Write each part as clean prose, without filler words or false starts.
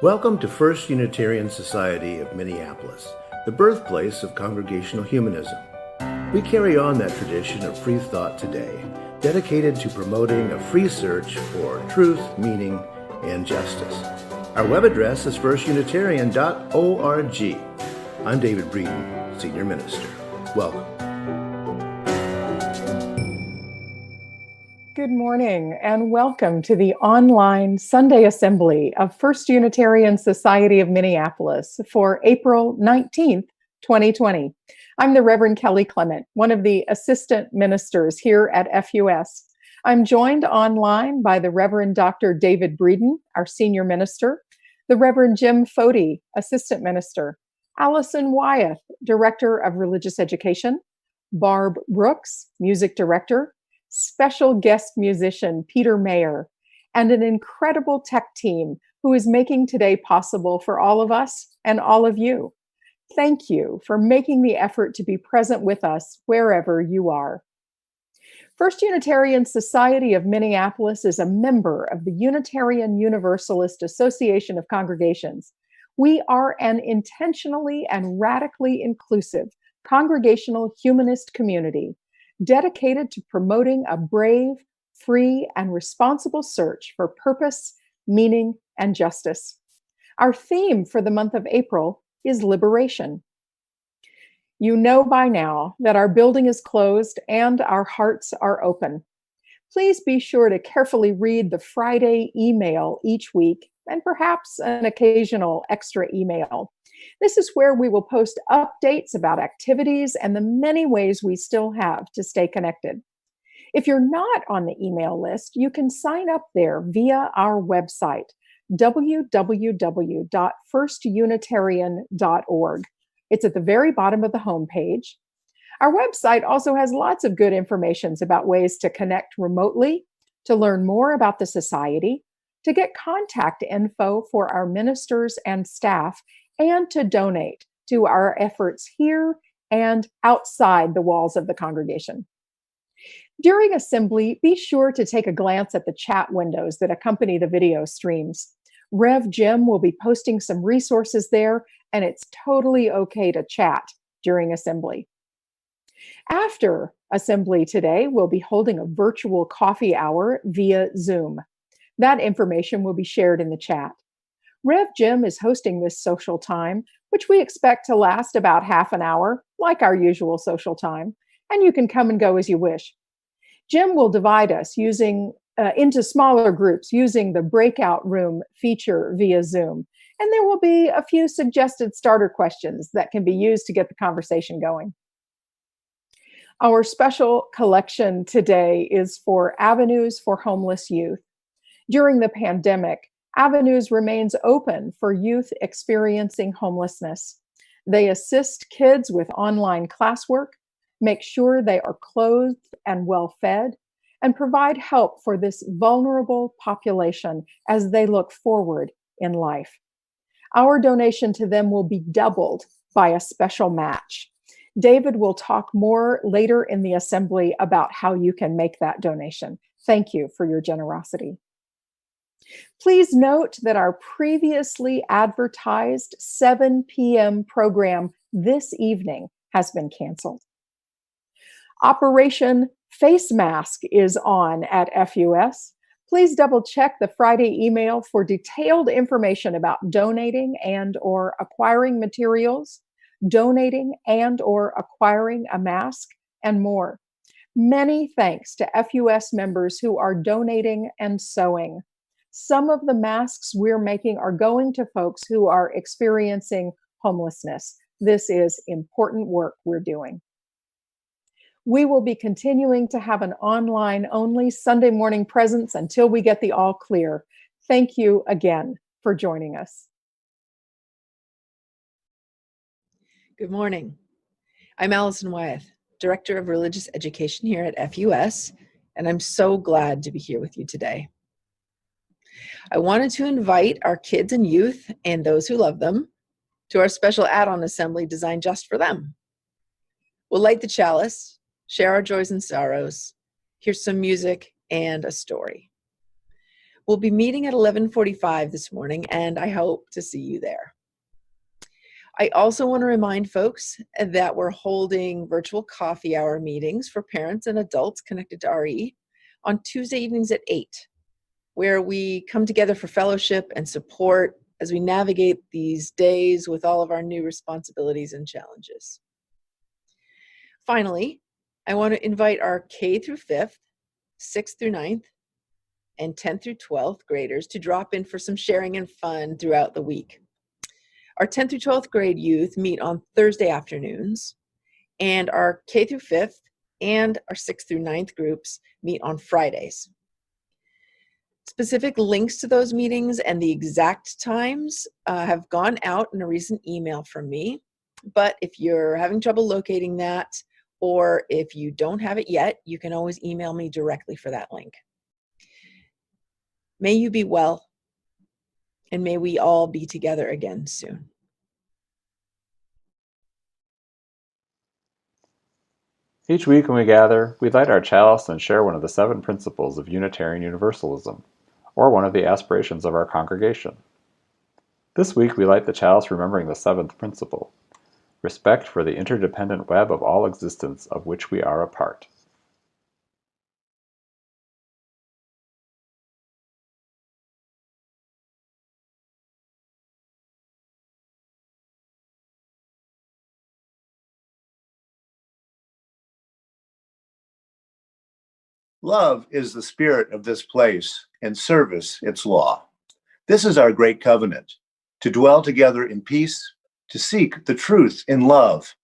Welcome to First Unitarian Society of Minneapolis, the birthplace of congregational humanism. We carry on that tradition of free thought today, dedicated to promoting a free search for truth, meaning, and justice. Our web address is firstunitarian.org. I'm David Breeden, Senior Minister. Welcome. Good morning and welcome to the online Sunday Assembly of First Unitarian Society of Minneapolis for April 19th, 2020. I'm the Reverend Kelli Clement, one of the assistant ministers here at FUS. I'm joined online by the Reverend Dr. David Breeden, our senior minister, the Reverend Jim Fody, assistant minister, Allison Wyeth, director of religious education, Barb Brooks, music director, special guest musician Peter Mayer, and an incredible tech team who is making today possible for all of us and all of you. Thank you for making the effort to be present with us wherever you are. First Unitarian Society of Minneapolis is a member of the Unitarian Universalist Association of Congregations. We are an intentionally and radically inclusive congregational humanist community dedicated to promoting a brave, free, and responsible search for purpose, meaning, and justice. Our theme for the month of April is liberation. You know by now that our building is closed and our hearts are open. Please be sure to carefully read the Friday email each week and perhaps an occasional extra email. This is where we will post updates about activities and the many ways we still have to stay connected. If you're not on the email list, you can sign up there via our website, www.firstunitarian.org. It's at the very bottom of the homepage. Our website also has lots of good information about ways to connect remotely, to learn more about the society, to get contact info for our ministers and staff, and to donate to our efforts here and outside the walls of the congregation. During assembly, be sure to take a glance at the chat windows that accompany the video streams. Rev Jim will be posting some resources there, and it's totally okay to chat during assembly. After assembly today, we'll be holding a virtual coffee hour via Zoom. That information will be shared in the chat. Rev Jim is hosting this social time, which we expect to last about half an hour, like our usual social time, and you can come and go as you wish. Jim will divide us into smaller groups using the breakout room feature via Zoom, and there will be a few suggested starter questions that can be used to get the conversation going. Our special collection today is for Avenues for Homeless Youth. During the pandemic, Avenues remains open for youth experiencing homelessness. They assist kids with online classwork, make sure they are clothed and well fed, and provide help for this vulnerable population as they look forward in life. Our donation to them will be doubled by a special match. David will talk more later in the assembly about how you can make that donation. Thank you for your generosity. Please note that our previously advertised 7 p.m. program this evening has been canceled. Operation Face Mask is on at FUS. Please double check the Friday email for detailed information about donating and/or acquiring materials, donating and/or acquiring a mask, and more. Many thanks to FUS members who are donating and sewing. Some of the masks we're making are going to folks who are experiencing homelessness. This is important work we're doing. We will be continuing to have an online-only Sunday morning presence until we get the all clear. Thank you again for joining us. Good morning. I'm Allison Wyeth, Director of Religious Education here at FUS, and I'm so glad to be here with you today. I wanted to invite our kids and youth and those who love them to our special add-on assembly designed just for them. We'll light the chalice, share our joys and sorrows, hear some music, and a story. We'll be meeting at 11:45 this morning, and I hope to see you there. I also want to remind folks that we're holding virtual coffee hour meetings for parents and adults connected to RE on Tuesday evenings at 8, where we come together for fellowship and support as we navigate these days with all of our new responsibilities and challenges. Finally, I want to invite our K through 5th, 6th through 9th, and 10th through 12th graders to drop in for some sharing and fun throughout the week. Our 10th through 12th grade youth meet on Thursday afternoons, and our K through 5th and our 6th through 9th groups meet on Fridays. Specific links to those meetings and the exact times have gone out in a recent email from me, but if you're having trouble locating that, or if you don't have it yet, you can always email me directly for that link. May you be well, and may we all be together again soon. Each week when we gather, we light our chalice and share one of the 7 principles of Unitarian Universalism, or one of the aspirations of our congregation. This week we light the chalice remembering the 7th principle, respect for the interdependent web of all existence of which we are a part. Love is the spirit of this place, and service its law. This is our great covenant, to dwell together in peace, to seek the truth in love,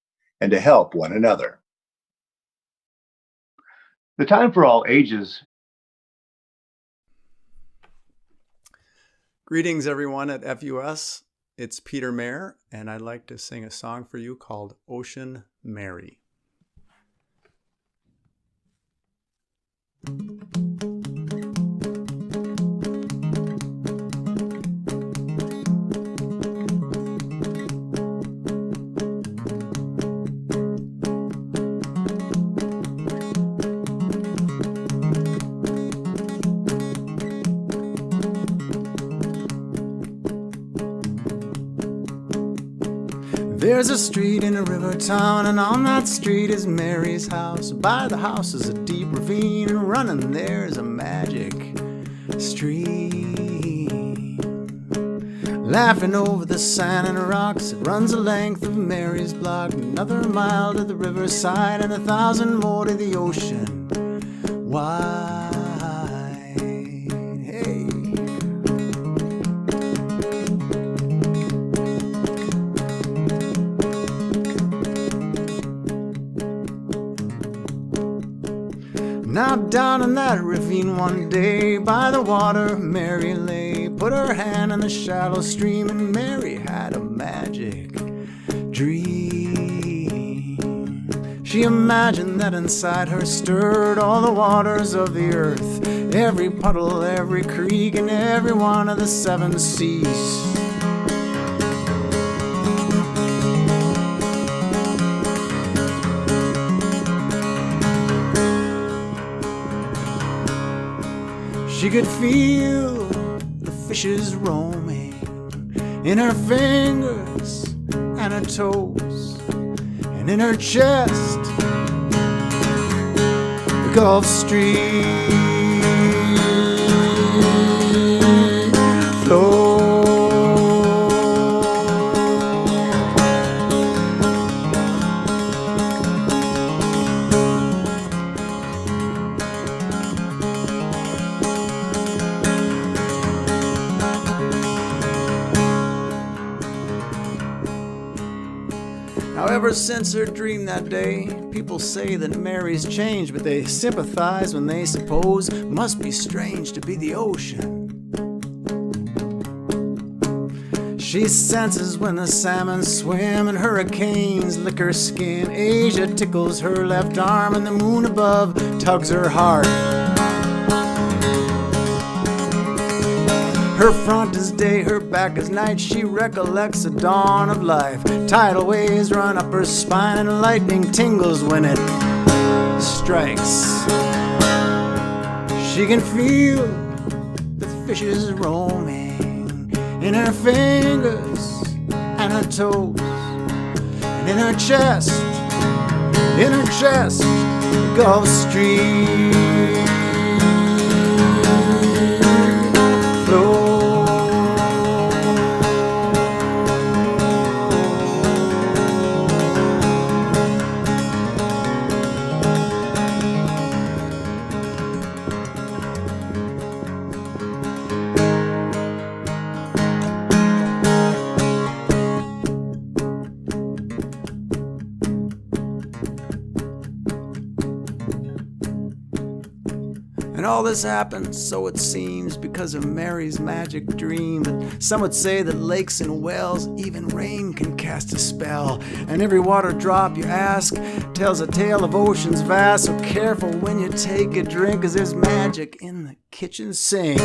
and to help one another. The time for all ages. Greetings, everyone at FUS. It's Peter Mayer, and I'd like to sing a song for you called Ocean Mary. There's a street in a river town, and on that street is Mary's house. By the house is a deep ravine, and running there's a magic stream. Laughing over the sand and rocks, it runs the length of Mary's block. Another mile to the riverside, and 1,000 more to the ocean wide. Hey. Now down in that ravine one day, by the water Mary lay, put her hand in the shallow stream, and Mary had a magic dream. She imagined that inside her stirred all the waters of the earth, every puddle, every creek, and every one of the 7 seas. She could feel the fishes roaming in her fingers and her toes, and in her chest the Gulf Stream flows. Ever since her dream that day, people say that Mary's changed, but they sympathize when they suppose it must be strange to be the ocean. She senses when the salmon swim and hurricanes lick her skin. Asia tickles her left arm and the moon above tugs her heart. Her front is day, her back is night. She recollects the dawn of life. Tidal waves run up her spine, and lightning tingles when it strikes. She can feel the fishes roaming in her fingers and her toes, and in her chest, the Gulf Stream flows. And all this happened, so it seems, because of Mary's magic dream. But some would say that lakes and wells, even rain can cast a spell. And every water drop you ask tells a tale of oceans vast. So careful when you take a drink, 'cause there's magic in the kitchen sink.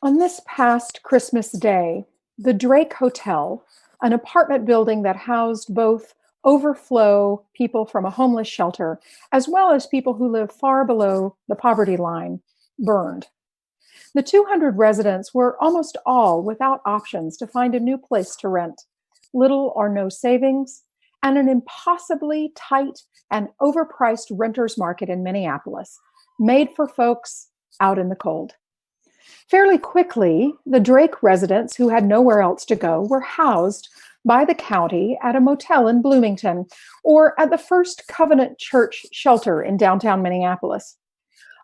On this past Christmas Day, the Drake Hotel, an apartment building that housed both overflow people from a homeless shelter, as well as people who live far below the poverty line, burned. The 200 residents were almost all without options to find a new place to rent, little or no savings, and an impossibly tight and overpriced renters market in Minneapolis, made for folks out in the cold. Fairly quickly, the Drake residents who had nowhere else to go were housed by the county at a motel in Bloomington or at the First Covenant Church shelter in downtown Minneapolis.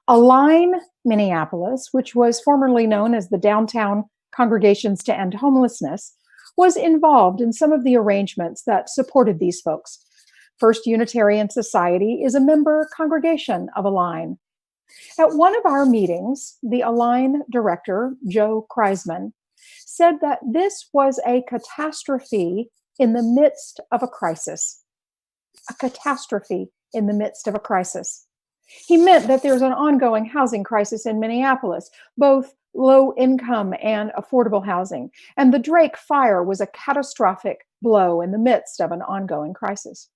Align Minneapolis, which was formerly known as the Downtown Congregations to End Homelessness, was involved in some of the arrangements that supported these folks. First Unitarian Society is a member congregation of Align. At one of our meetings, the Align director, Joe Kreisman, said that this was a catastrophe in the midst of a crisis. A catastrophe in the midst of a crisis. He meant that there's an ongoing housing crisis in Minneapolis, both low income and affordable housing. And the Drake fire was a catastrophic blow in the midst of an ongoing crisis.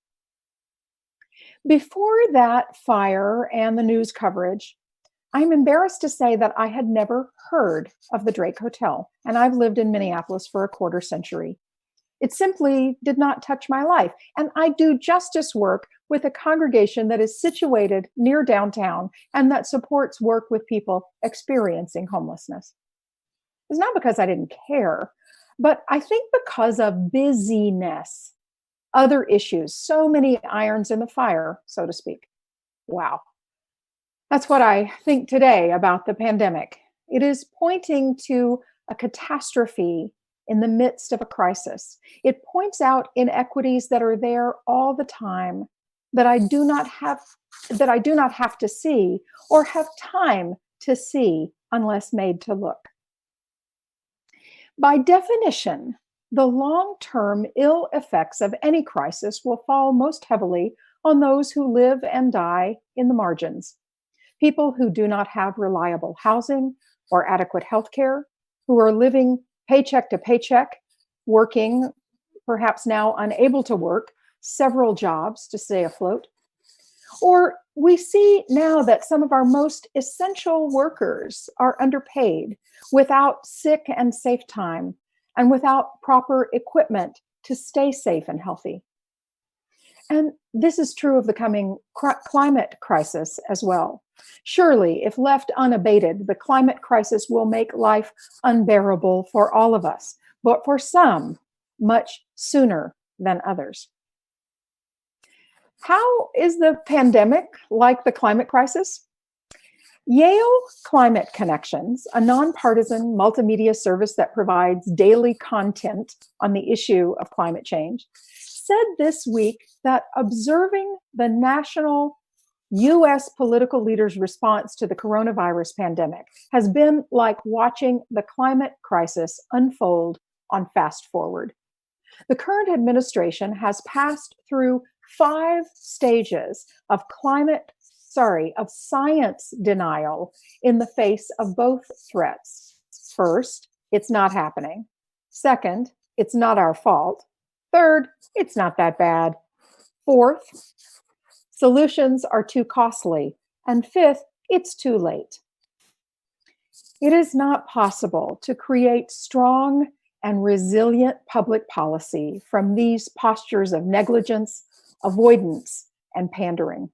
Before that fire and the news coverage, I'm embarrassed to say that I had never heard of the Drake Hotel, and I've lived in Minneapolis for a quarter century. It simply did not touch my life. And I do justice work with a congregation that is situated near downtown and that supports work with people experiencing homelessness. It's not because I didn't care, but I think because of busyness, other issues, so many irons in the fire, so to speak. Wow. That's what I think today about the pandemic. It is pointing to a catastrophe in the midst of a crisis. It points out inequities that are there all the time that I do not have to see or have time to see unless made to look. By definition, the long-term ill effects of any crisis will fall most heavily on those who live and die in the margins. People who do not have reliable housing or adequate health care, who are living paycheck to paycheck, working, perhaps now unable to work, several jobs to stay afloat. Or we see now that some of our most essential workers are underpaid, without sick and safe time, and without proper equipment to stay safe and healthy. And this is true of the coming climate crisis as well. Surely, if left unabated, the climate crisis will make life unbearable for all of us, but for some, much sooner than others. How is the pandemic like the climate crisis? Yale Climate Connections, a nonpartisan multimedia service that provides daily content on the issue of climate change, said this week that observing the national US political leaders' response to the coronavirus pandemic has been like watching the climate crisis unfold on fast forward. The current administration has passed through 5 stages of science denial in the face of both threats. First, it's not happening. Second, it's not our fault. Third, it's not that bad. Fourth, solutions are too costly. And fifth, it's too late. It is not possible to create strong and resilient public policy from these postures of negligence, avoidance, and pandering.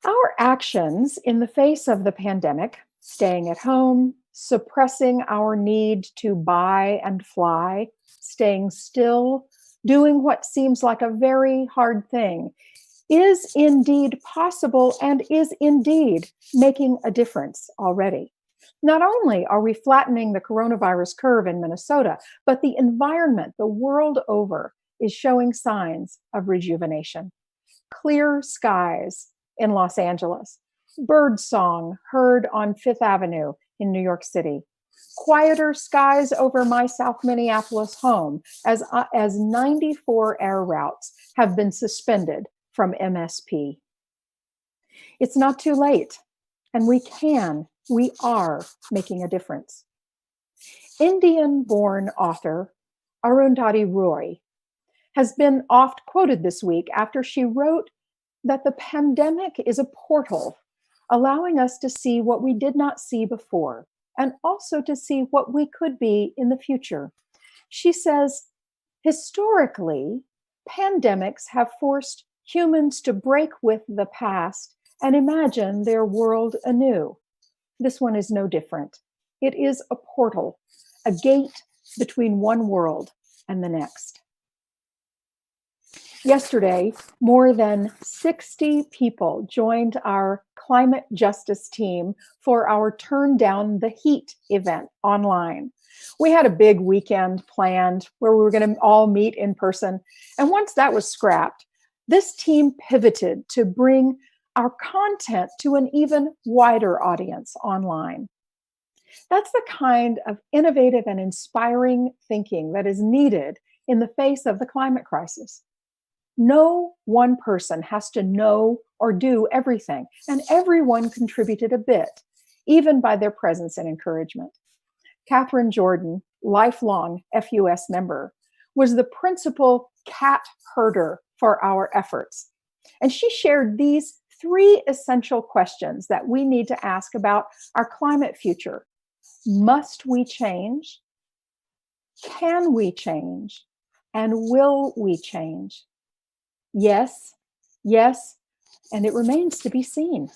Our actions in the face of the pandemic, staying at home, suppressing our need to buy and fly, staying still, doing what seems like a very hard thing, is indeed possible and is indeed making a difference already. Not only are we flattening the coronavirus curve in Minnesota, but the environment the world over is showing signs of rejuvenation. Clear skies in Los Angeles, bird song heard on Fifth Avenue in New York City, quieter skies over my South Minneapolis home as 94 air routes have been suspended from MSP. It's not too late, and we are making a difference. Indian-born author Arundhati Roy has been oft quoted this week after she wrote that the pandemic is a portal, allowing us to see what we did not see before, and also to see what we could be in the future. She says, historically, pandemics have forced humans to break with the past and imagine their world anew. This one is no different. It is a portal, a gate between one world and the next. Yesterday, more than 60 people joined our climate justice team for our Turn Down the Heat event online. We had a big weekend planned where we were going to all meet in person. And once that was scrapped, this team pivoted to bring our content to an even wider audience online. That's the kind of innovative and inspiring thinking that is needed in the face of the climate crisis. No one person has to know or do everything, and everyone contributed a bit, even by their presence and encouragement. Catherine Jordan, lifelong FUS member, was the principal cat herder for our efforts. And she shared these 3 essential questions that we need to ask about our climate future. Must we change? Can we change? And will we change? Yes, and it remains to be seen.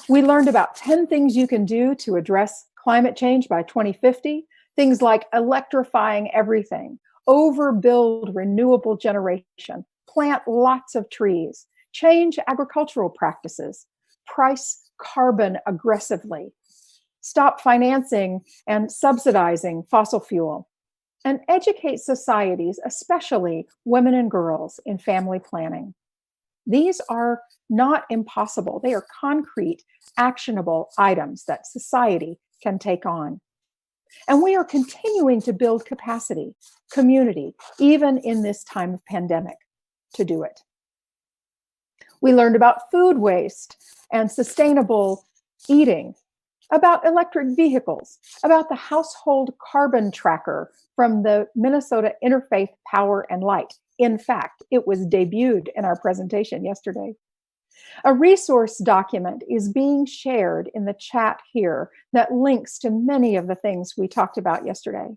We learned about 10 things you can do to address climate change by 2050, things like electrifying everything, overbuild renewable generation, plant lots of trees, change agricultural practices, price carbon aggressively, stop financing and subsidizing fossil fuel, and educate societies, especially women and girls, in family planning. These are not impossible. They are concrete, actionable items that society can take on. And we are continuing to build capacity, community, even in this time of pandemic, to do it. We learned about food waste and sustainable eating, about electric vehicles, about the household carbon tracker from the Minnesota Interfaith Power and Light. In fact, it was debuted in our presentation yesterday. A resource document is being shared in the chat here that links to many of the things we talked about yesterday.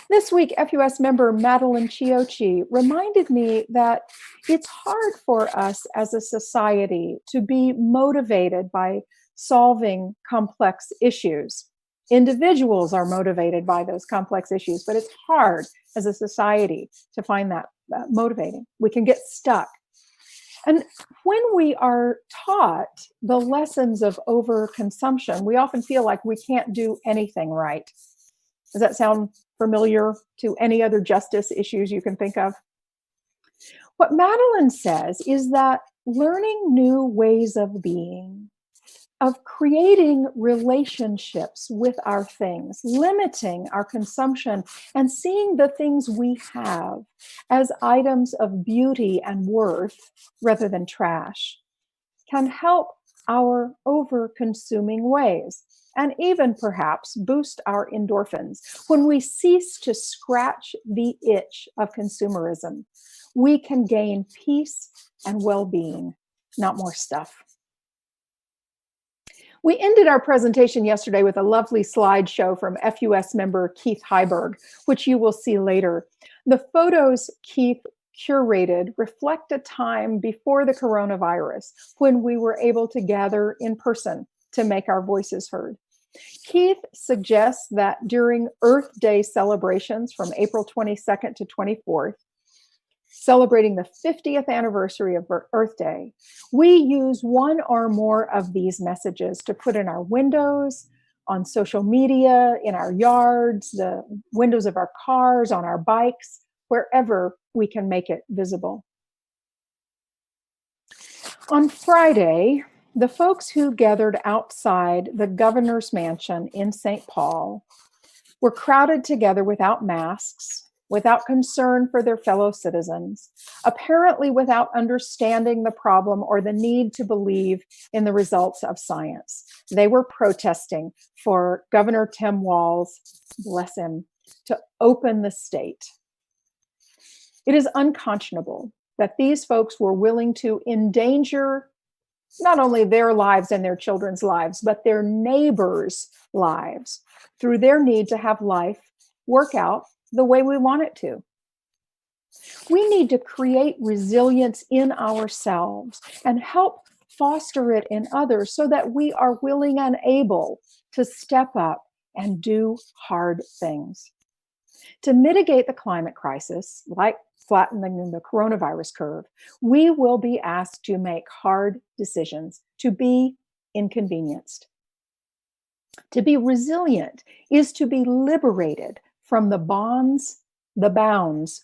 This week, FUS member Madeline Chiochi reminded me that it's hard for us as a society to be motivated by solving complex issues. Individuals are motivated by those complex issues, but it's hard as a society to find that motivating. We can get stuck. And when we are taught the lessons of overconsumption, we often feel like we can't do anything right. Does that sound familiar to any other justice issues you can think of? What Madeline says is that learning new ways of being, of creating relationships with our things, limiting our consumption, and seeing the things we have as items of beauty and worth rather than trash, can help our over-consuming ways, and even perhaps boost our endorphins. When we cease to scratch the itch of consumerism, we can gain peace and well-being, not more stuff. We ended our presentation yesterday with a lovely slideshow from FUS member Keith Heiberg, which you will see later. The photos Keith curated reflect a time before the coronavirus when we were able to gather in person to make our voices heard. Keith suggests that during Earth Day celebrations from April 22nd to 24th, celebrating the 50th anniversary of Earth Day, we use one or more of these messages to put in our windows, on social media, in our yards, the windows of our cars, on our bikes, wherever we can make it visible. On Friday, the folks who gathered outside the governor's mansion in St. Paul were crowded together without masks, without concern for their fellow citizens, apparently without understanding the problem or the need to believe in the results of science. They were protesting for Governor Tim Walz, bless him, to open the state. It is unconscionable that these folks were willing to endanger not only their lives and their children's lives, but their neighbors' lives through their need to have life work out the way we want it to. We need to create resilience in ourselves and help foster it in others so that we are willing and able to step up and do hard things. To mitigate the climate crisis, like flattening the coronavirus curve, we will be asked to make hard decisions, to be inconvenienced. To be resilient is to be liberated from the bounds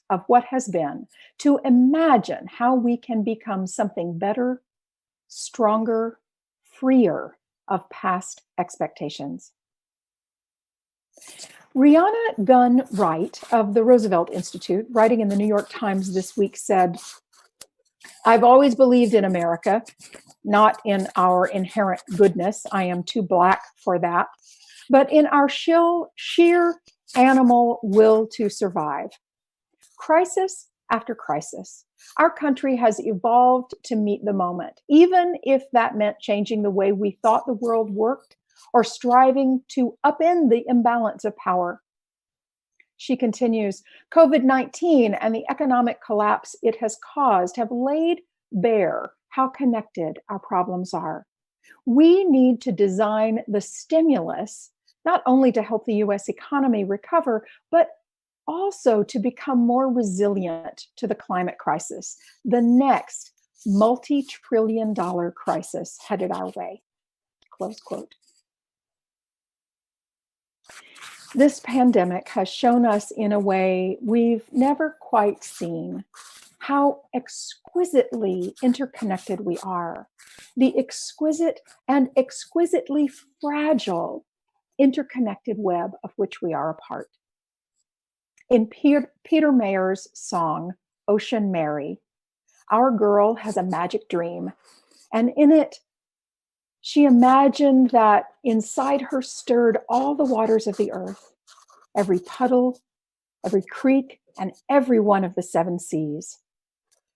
of what has been, to imagine how we can become something better, stronger, freer of past expectations. Rihanna Gunn Wright of the Roosevelt Institute, writing in the New York Times this week, said, "I've always believed in America, not in our inherent goodness. I am too Black for that, but in our sheer animal will to survive. Crisis after crisis, our country has evolved to meet the moment, even if that meant changing the way we thought the world worked or striving to upend the imbalance of power." She continues, "COVID-19 and the economic collapse it has caused have laid bare how connected our problems are. We need to design the stimulus not only to help the US economy recover, but also to become more resilient to the climate crisis, the next multi-trillion-dollar crisis headed our way." Close quote. This pandemic has shown us in a way we've never quite seen how exquisitely interconnected we are, the exquisite and exquisitely fragile interconnected web of which we are a part. In Peter Mayer's song, Ocean Mary, our girl has a magic dream, and in it, she imagined that inside her stirred all the waters of the earth, every puddle, every creek, and every one of the seven seas.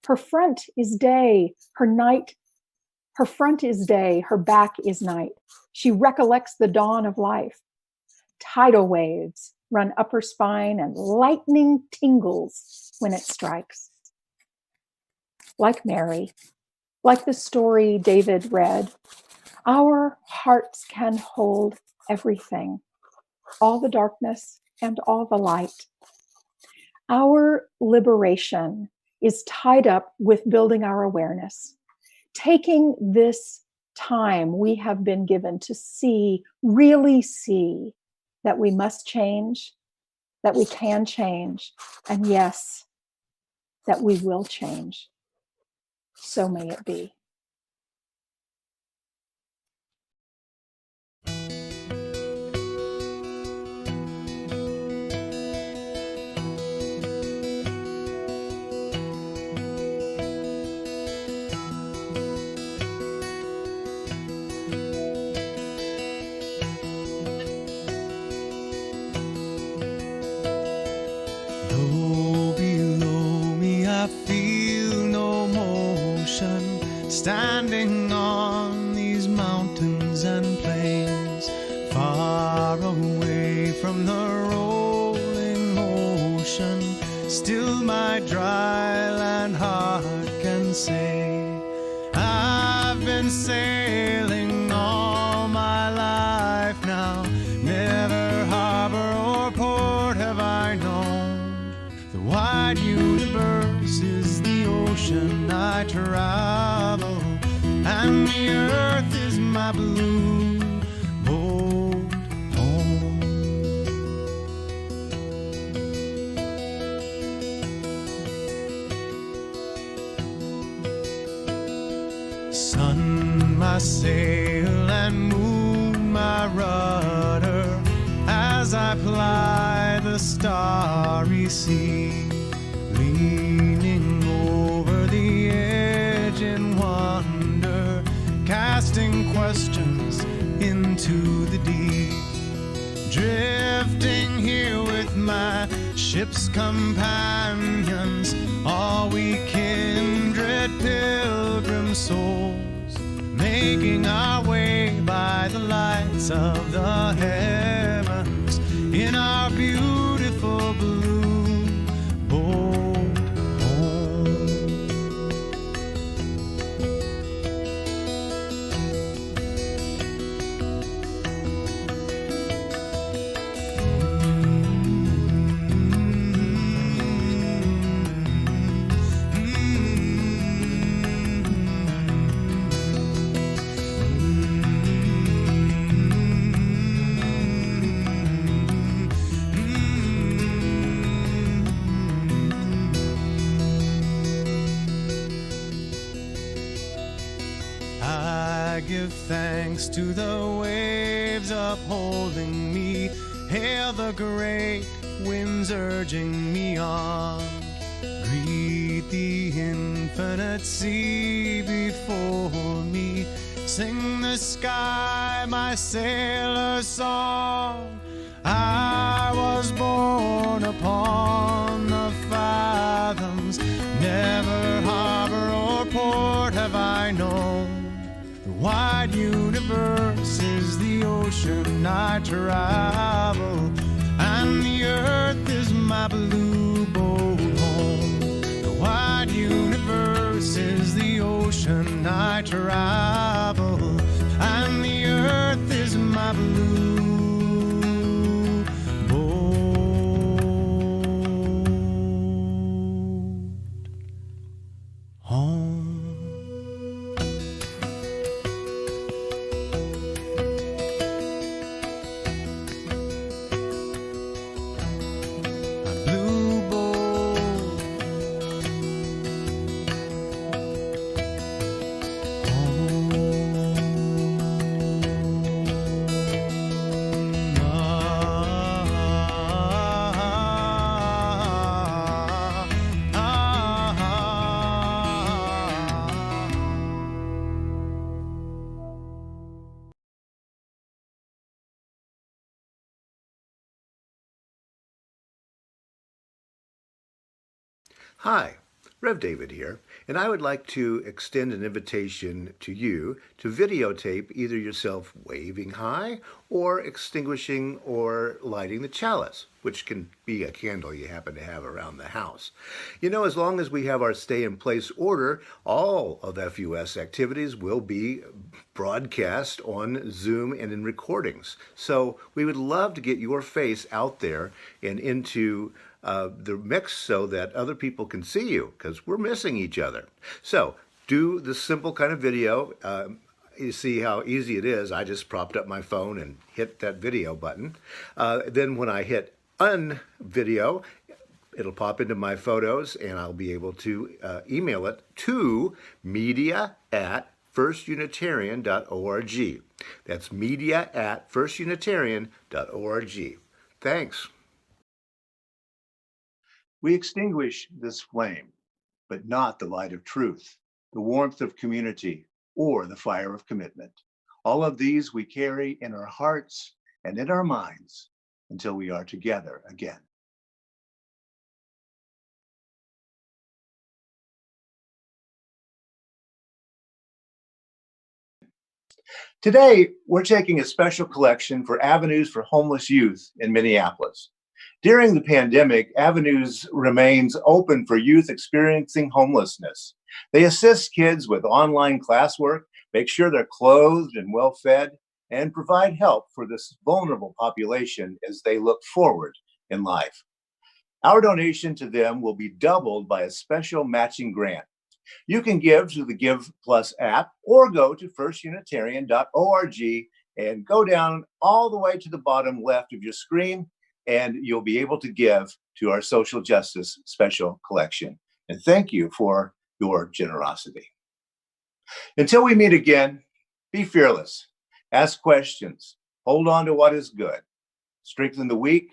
Her front is day, her front is day, her back is night. She recollects the dawn of life. Tidal waves run up her spine and lightning tingles when it strikes. Like Mary, like the story David read, our hearts can hold everything. all the darkness and all the light. Our liberation is tied up with building our awareness, taking this time we have been given to see, really see that we must change, that we can change, and yes, that we will change. So may it be. Low below me, I feel no motion, standing on these mountains and plains, far away from the rolling ocean. Still my dry land heart can say, I've been sailing all my life now, never harbor or port have I known. The wide universe is the ocean I travel, and the earth is my blue boat home. Sun, my sail, and moon, my rudder, as I ply the starry sea, leaning over the edge in wonder, casting questions into the deep, drifting here with my ship's companions, all we kindred pilgrim souls, making our way by the lights of the heavens in our beautiful blue boat home. I give thanks to the waves upholding me, hail the great winds urging me on, greet the infinite sea before me, sing the sky my sailor's song. I was born upon the fathoms, never harbor or port have I known. The wide universe is the ocean I travel, and the earth is my blue boat home. The wide universe is the ocean I travel, and the earth is my blue boat home. Hi, Rev David here, and I would like to extend an invitation to you to videotape either yourself waving high or extinguishing or lighting the chalice, which can be a candle you happen to have around the house. You know, as long as we have our stay-in-place order, all of FUS activities will be broadcast on Zoom and in recordings. So we would love to get your face out there and into the mix so that other people can see you, because we're missing each other. So do the simple kind of video. You see how easy it is. I just propped up my phone and hit that video button. Then when I hit unvideo, it'll pop into my photos and I'll be able to email it to media@firstunitarian.org. That's media@firstunitarian.org. Thanks. We extinguish this flame, but not the light of truth, the warmth of community, or the fire of commitment. All of these we carry in our hearts and in our minds until we are together again. Today, we're taking a special collection for Avenues for Homeless Youth in Minneapolis. During the pandemic, Avenues remains open for youth experiencing homelessness. They assist kids with online classwork, make sure they're clothed and well fed, and provide help for this vulnerable population as they look forward in life. Our donation to them will be doubled by a special matching grant. You can give to the Give Plus app or go to firstunitarian.org and go down all the way to the bottom left of your screen, and you'll be able to give to our social justice special collection. And thank you for your generosity. Until we meet again, be fearless, ask questions, hold on to what is good, strengthen the weak,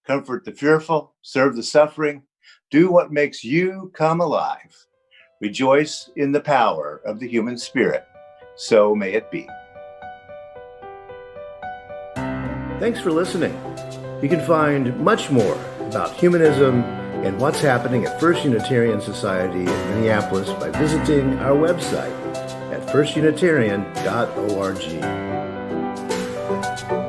comfort the fearful, serve the suffering, do what makes you come alive. Rejoice in the power of the human spirit. So may it be. Thanks for listening. You can find much more about humanism and what's happening at First Unitarian Society in Minneapolis by visiting our website at firstunitarian.org.